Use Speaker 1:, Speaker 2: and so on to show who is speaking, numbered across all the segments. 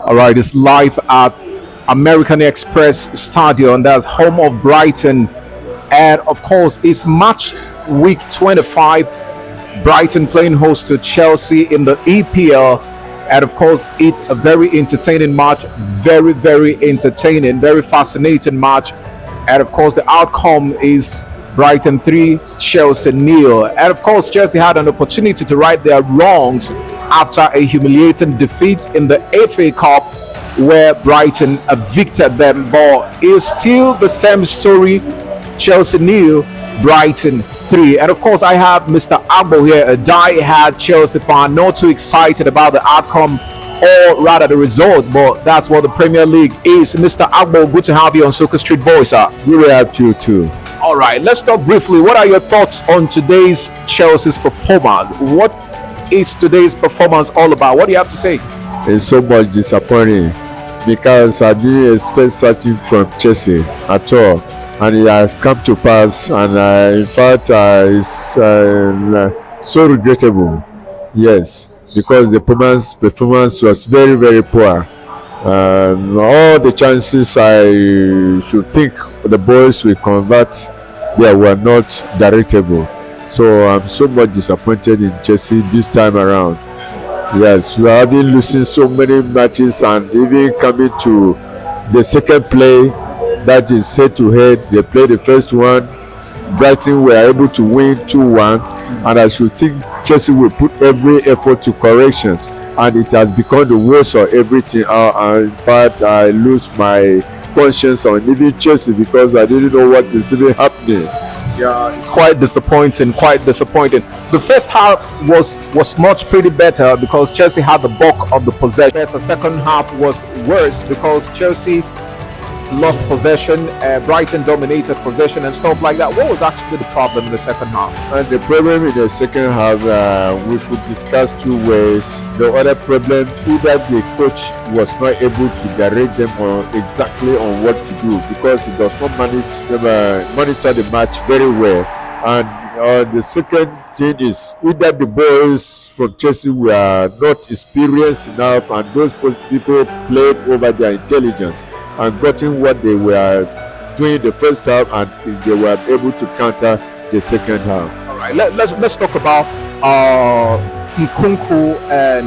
Speaker 1: All right, it's live at American Express Stadium. That's home of Brighton. And of course, it's match week 25. Brighton playing host to Chelsea in the EPL. And of course, it's a very entertaining match. Very, very entertaining, very fascinating match. And of course, the outcome is Brighton 3, Chelsea nil. And of course, Chelsea had an opportunity to right their wrongs after a humiliating defeat in the FA Cup where Brighton evicted them. But it's still the same story. Chelsea nil, Brighton 3. And of course, I have Mr. Agbo here, a die-hard Chelsea fan, not too excited about the outcome or rather the result, but that's what the Premier League is. Mr. Agbo, good to have you on Soccer Street Voice, sir.
Speaker 2: Good to have you too.
Speaker 1: All right, let's talk briefly. What are your thoughts on today's Chelsea's performance? What is today's performance all about? What do you have to say?
Speaker 2: It's so much disappointing because I didn't expect something from Chelsea at all, and it has come to pass. And in fact, it's so regrettable. Yes, because the performance was very, very poor. All the chances I should think the boys will convert, they were not directable. So I'm so much disappointed in Chelsea this time around. Yes, we have been losing so many matches, and even coming to the second play, that is head to head. They played the first one. Brighton were able to win 2-1, and I should think Chelsea will put every effort to corrections, and it has become the worst of everything. In fact, I lose my conscience on even Chelsea because I didn't know what is even happening.
Speaker 1: Yeah, it's quite disappointing. Quite disappointing. The first half was much pretty better because Chelsea had the bulk of the possession. The second half was worse because Chelsea lost possession, Brighton dominated possession and stuff like that. What was actually the problem in the second half?
Speaker 2: And the problem in the second half, we could discuss two ways. The other problem, either the coach was not able to direct them on exactly on what to do because he does not monitor the match very well. And the second thing is either the boys from Chelsea were not experienced enough, and those people played over their intelligence and gotten what they were doing the first half until they were able to counter the second half.
Speaker 1: All right, let's talk about Nkunku and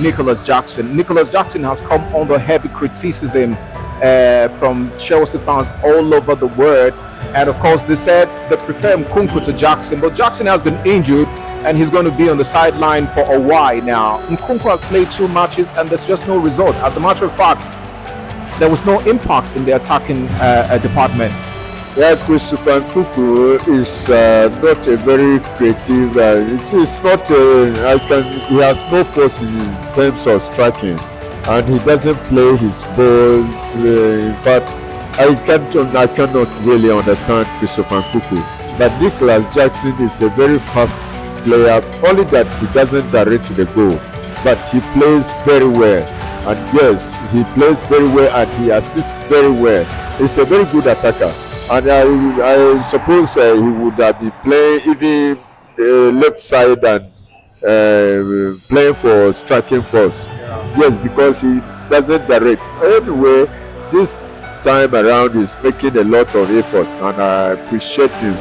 Speaker 1: Nicholas Jackson. Nicholas Jackson has come under heavy criticism from Chelsea fans all over the world, and of course they said they prefer Nkunku to Jackson, but Jackson has been injured and he's going to be on the sideline for a while now. Nkunku has played 2 matches and there's just no result. As a matter of fact, there was no impact in the attacking department.
Speaker 2: Yeah, Christopher Nkunku is not a very creative. It is not. He has no force in terms of striking, and he doesn't play his ball. In fact, I cannot really understand Christopher Nkunku. But Nicholas Jackson is a very fast player. Only that he doesn't direct to the goal, but he plays very well. And yes, he plays very well and he assists very well. He's a very good attacker. And I suppose he would have been playing even left side and playing for striking force. Yes, because he doesn't direct. Anyway, this time around he's making a lot of effort, and I appreciate him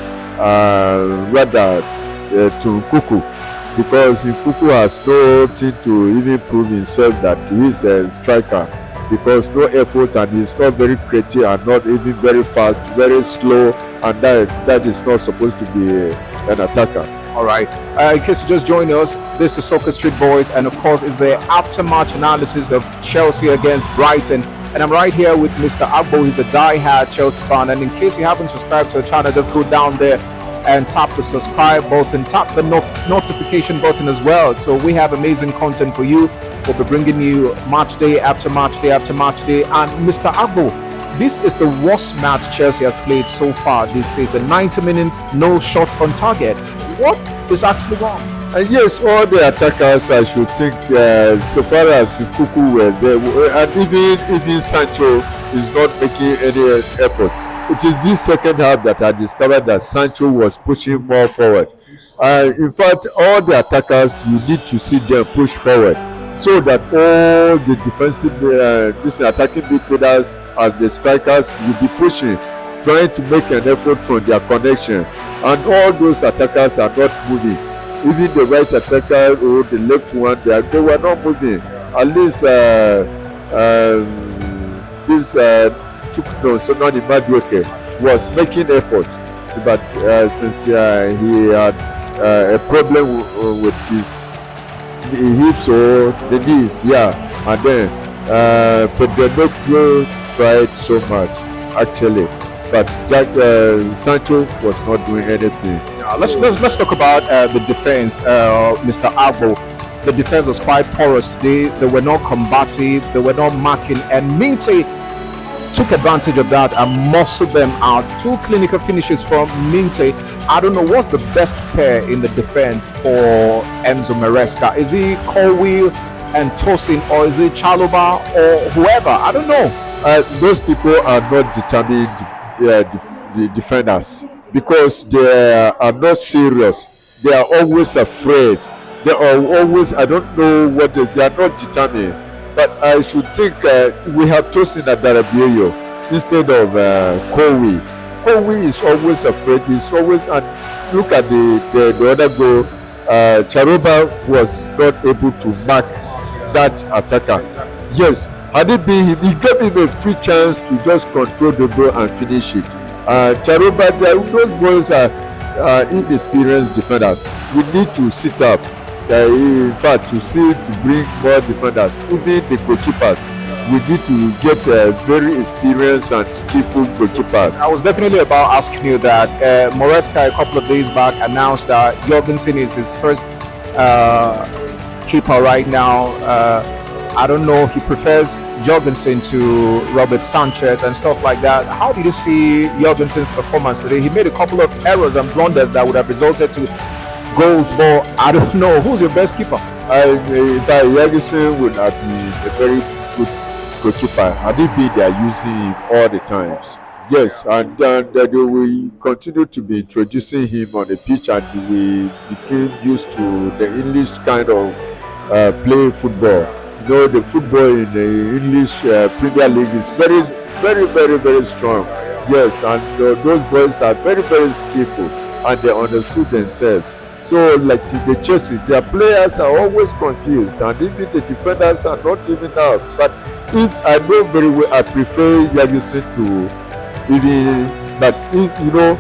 Speaker 2: rather to Nkunku. Because Nkunku has nothing to even prove himself that he is a striker, because no effort, and he's not very creative and not even very fast, very slow, and that is not supposed to be an attacker.
Speaker 1: All right, in case you just joined us, this is Soccer Street Boys, and of course it's the after-match analysis of Chelsea against Brighton, and I'm right here with Mr. Agbo. He's a die-hard Chelsea fan, and in case you haven't subscribed to the channel, just go down there and tap the subscribe button, tap the notification button as well. So we have amazing content for you. We'll be bringing you match day after match day after match day. And Mr. Agbo, this is the worst match Chelsea has played so far this season. 90 minutes, no shot on target. What is actually wrong?
Speaker 2: And yes, all the attackers, I should think, so far as Nkunku were there, and even Sancho is not making any effort. It is this second half that I discovered that Sancho was pushing more forward. In fact, all the attackers, you need to see them push forward so that all the defensive, this attacking midfielders and the strikers will be pushing, trying to make an effort from their connection. And all those attackers are not moving. Even the right attacker or the left one, they were not moving. At least this Chukno Sonani Madueke was making effort, but since he had a problem with his hips or the knees, and then Pedro tried so much actually, but Sancho was not doing anything.
Speaker 1: Let's talk about the defense, Mr. Agbo. The defense was quite porous today. They were not combative. They were not marking, and Minte took advantage of that and muscled them out. Two clinical finishes from Minte. I don't know what's the best pair in the defense for Enzo Maresca. Is he Colwill and Tosin, or is it Chaloba or whoever? I don't know.
Speaker 2: Those people are not determined the defenders because they are not serious. They are always afraid. They are always, I don't know what they are not determined. But I should think we have Tosin Adarabioyo instead of Kowi. Kowi is always afraid. He's always, and look at the other goal. Charoba was not able to mark that attacker. Yes, had it been him, he gave him a free chance to just control the ball and finish it. Charoba, those boys are inexperienced defenders. We need to sit up. In fact, to bring more defenders, even the goalkeepers, we need to get very experienced and skillful goalkeepers.
Speaker 1: I was definitely about asking you that. Moresca a couple of days back announced that Jorgensen is his first keeper right now. I don't know, he prefers Jorgensen to Robert Sanchez and stuff like that. How did you see Jorgensen's performance today? He made a couple of errors and blunders that would have resulted to goals, but I don't know. Who's your best keeper?
Speaker 2: In fact, Jorgensen would have been a very good goalkeeper had it been they are using him all the times. Yes, and they will continue to be introducing him on the pitch, and we became used to the English kind of play football. You know, the football in the English Premier League is very, very, very, very strong. Yes, and those boys are very, very skillful, and they understood themselves. So, like the Chelsea, their players are always confused, and even the defenders are not even out. But if I know very well, I prefer Jorgensen to even. But if you know,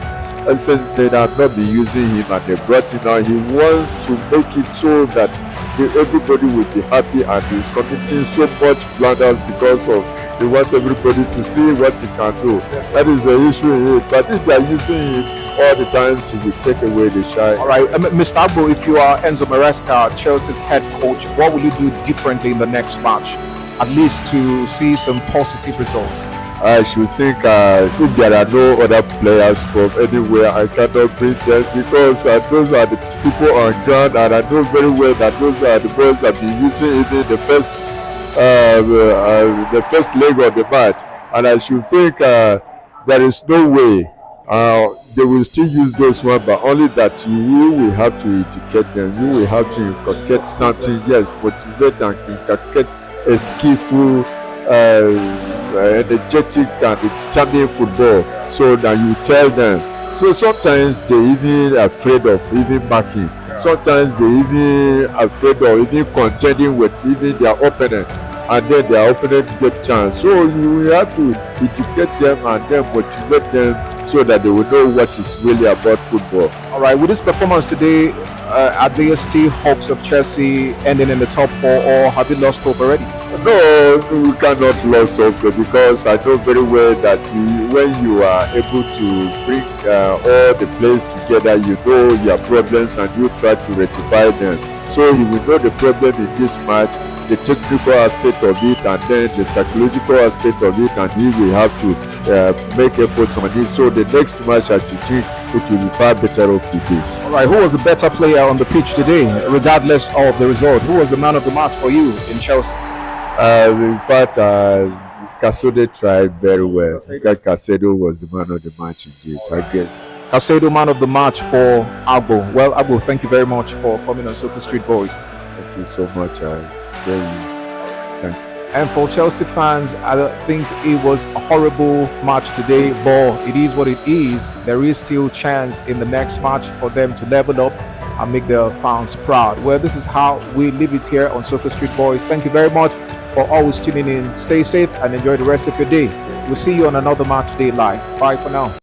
Speaker 2: since they have not been using him and they brought him now, he wants to make it so that everybody will be happy, and he's committing so much blunders because of he wants everybody to see what he can do. That is the issue here. But if they are using him all the times, he will take away the shine.
Speaker 1: All right, Mr. Agbo, if you are Enzo Maresca, Chelsea's head coach, what will you do differently in the next match, at least to see some positive results?
Speaker 2: I should think if there are no other players from anywhere, I cannot bring them because those are the people on ground, and I know very well that those are the boys that be using even the first leg of the match, and I should think there is no way they will still use those ones, but only that you will have to educate them. You will have to inculcate something, yes, motivate and inculcate a skillful, energetic and determined football, so that you tell them. So sometimes they even afraid of even marking. Sometimes they even afraid of even contending with even their opponent, and then their opponent get chance. So you have to educate them and then motivate them so that they will know what is really about football.
Speaker 1: All right, with this performance today, are there still hopes of Chelsea ending in the top four, or have you lost hope already?
Speaker 2: No, we cannot lose hope because I know very well that when you are able to bring all the players together, you know your problems and you try to rectify them. So he will know the problem in this match, the technical aspect of it, and then the psychological aspect of it, and he will have to make efforts on it. So the next match, I should think it will be far better off with this.
Speaker 1: All right, who was the better player on the pitch today, regardless of the result? Who was the man of the match for you in Chelsea?
Speaker 2: In fact, Casado tried very well. Casado was the man of the match indeed.
Speaker 1: Casedo man of the match for Agbo. Well, Agbo, thank you very much for coming on Soccer Street Boys.
Speaker 2: Thank you so much. I very thank you.
Speaker 1: And for Chelsea fans, I don't think it was a horrible match today, but it is what it is. There is still chance in the next match for them to level up and make their fans proud. Well, this is how we leave it here on Soccer Street Boys. Thank you very much for always tuning in. Stay safe and enjoy the rest of your day. We'll see you on another match day live. Bye for now.